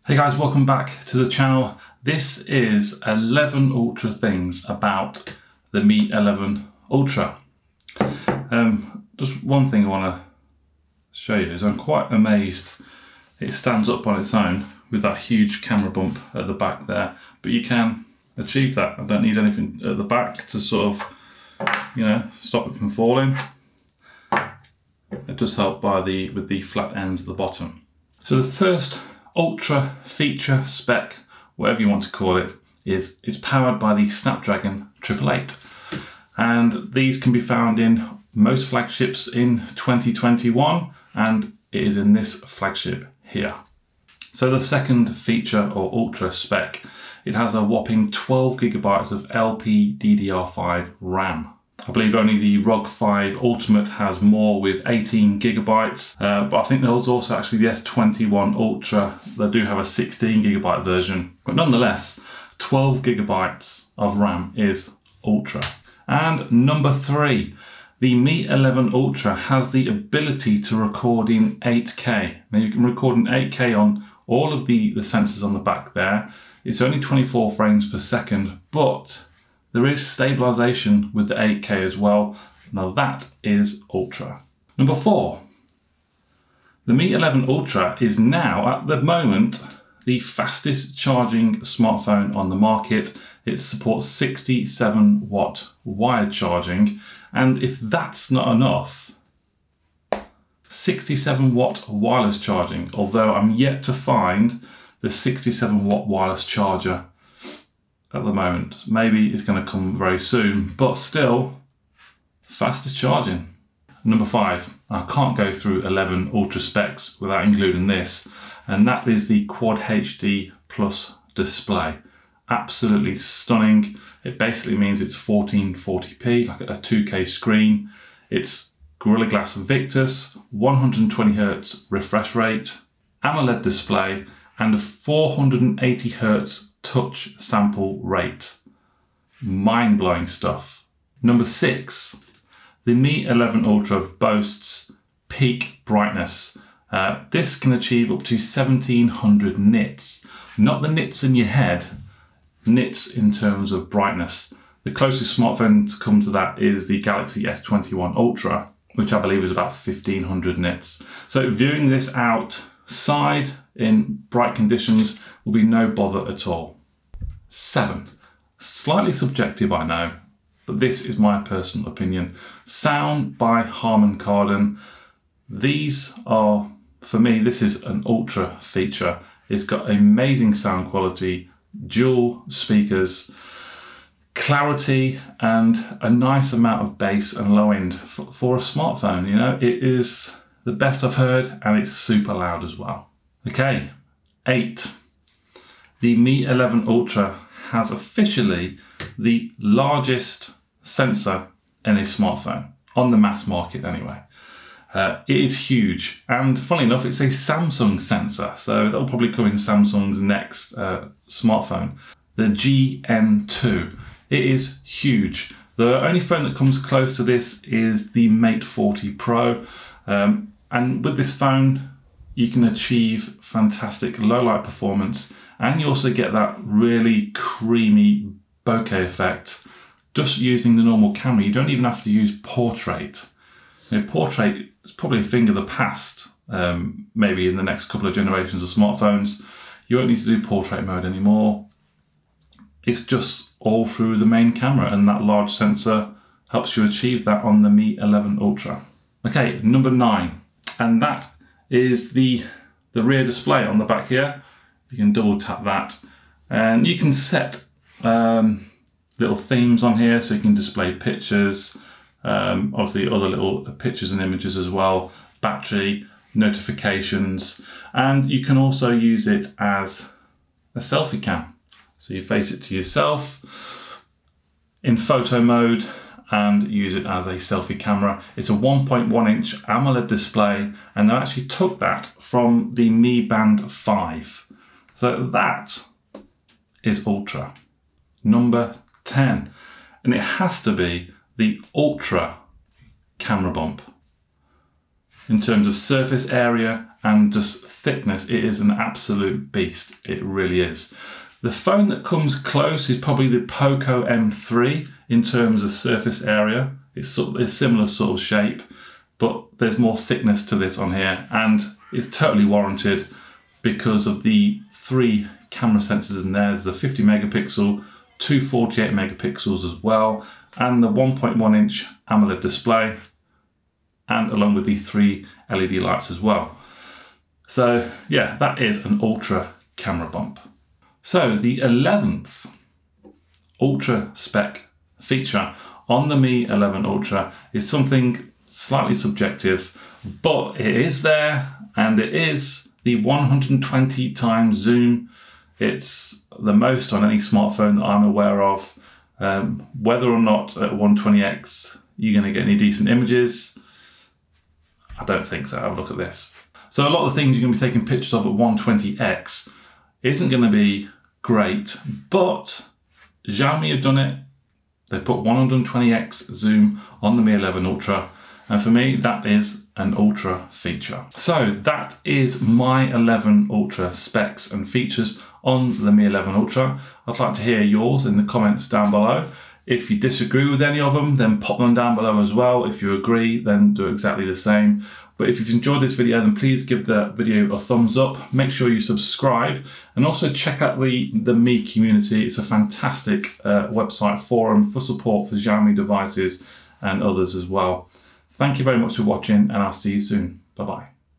Hey guys, welcome back to the channel. This is 11 Ultra things about the Mi 11 Ultra. Just one thing I want to show you is I'm quite amazed it stands up on its own with that huge camera bump at the back there, but you can achieve that. I don't need anything at the back to sort of, stop it from falling. It does help with the flat ends at the bottom. So the first Ultra feature spec, whatever you want to call it, is it's powered by the Snapdragon 888, and these can be found in most flagships in 2021, and it is in this flagship here. So the second feature, or Ultra spec, it has a whopping 12 gigabytes of LPDDR5 RAM. I believe only the ROG 5 Ultimate has more with 18 gigabytes, but I think there's also actually the S21 Ultra. They do have a 16 gigabyte version, but nonetheless, 12 gigabytes of RAM is Ultra. And number 3, the Mi 11 Ultra has the ability to record in 8K. Now you can record in 8K on all of the sensors on the back there. It's only 24 frames per second, but there is stabilization with the 8K as well. Now that is Ultra. Number 4, the Mi 11 Ultra is now, at the moment, the fastest charging smartphone on the market. It supports 67 watt wired charging. And if that's not enough, 67 watt wireless charging, although I'm yet to find the 67 watt wireless charger at the moment. Maybe it's going to come very soon, but still, fastest charging. Number 5, I can't go through 11 Ultra specs without including this, and that is the Quad HD Plus display. Absolutely stunning. It basically means it's 1440p, like a 2K screen. It's Gorilla Glass Victus, 120Hz refresh rate, AMOLED display, and a 480Hz touch sample rate. Mind-blowing stuff. Number 6, the Mi 11 Ultra boasts peak brightness. This can achieve up to 1700 nits. Not the nits in your head, nits in terms of brightness. The closest smartphone to come to that is the Galaxy S21 Ultra, which I believe is about 1500 nits. So viewing this outside in bright conditions will be no bother at all. 7, slightly subjective I know, but this is my personal opinion. Sound by Harman Kardon. These are, for me, this is an Ultra feature. It's got amazing sound quality, dual speakers, clarity, and a nice amount of bass and low end for a smartphone. You know, it is the best I've heard, and it's super loud as well. Okay, 8. The Mi 11 Ultra has officially the largest sensor in a smartphone, on the mass market anyway. It is huge, and funnily enough, it's a Samsung sensor, so that'll probably come in Samsung's next smartphone, the GN2. It is huge. The only phone that comes close to this is the Mate 40 Pro, and with this phone, you can achieve fantastic low light performance, and you also get that really creamy bokeh effect just using the normal camera. You don't even have to use portrait. You know, portrait is probably a thing of the past, maybe in the next couple of generations of smartphones. You won't need to do portrait mode anymore. It's just all through the main camera, and that large sensor helps you achieve that on the Mi 11 Ultra. Okay, number 9, and that is the rear display on the back here. You can double tap that, and you can set little themes on here, so you can display pictures, obviously other little pictures and images as well, battery, notifications, and you can also use it as a selfie cam. So you face it to yourself in photo mode and use it as a selfie camera. It's a 1.1 inch AMOLED display, and they actually took that from the Mi Band 5. So that is Ultra. Number 10, and it has to be the Ultra camera bump. In terms of surface area and just thickness, it is an absolute beast. It really is. The phone that comes close is probably the Poco M3 in terms of surface area. It's similar sort of shape, but there's more thickness to this on here, and it's totally warranted because of the 3 camera sensors in there. There's a 50 megapixel, 2 48 megapixels as well, and the 1.1 inch AMOLED display, and along with the 3 LED lights as well. So yeah, that is an ultra camera bump. So the 11th ultra spec feature on the Mi 11 Ultra is something slightly subjective, but it is there, and it is the 120 times zoom. It's the most on any smartphone that I'm aware of. Whether or not at 120x you're going to get any decent images, I don't think so. Have a look at this. So a lot of the things you're going to be taking pictures of at 120x isn't going to be great, but Xiaomi have done it. They put 120x zoom on the Mi 11 Ultra, and for me that is an ultra feature. So that is my 11 Ultra specs and features on the Mi 11 Ultra. I'd like to hear yours in the comments down below. If you disagree with any of them, then pop them down below as well. If you agree, then do exactly the same. But if you've enjoyed this video, then please give the video a thumbs up. Make sure you subscribe, and also check out the Mi community. It's a fantastic website forum for support for Xiaomi devices and others as well. Thank you very much for watching, and I'll see you soon. Bye-bye.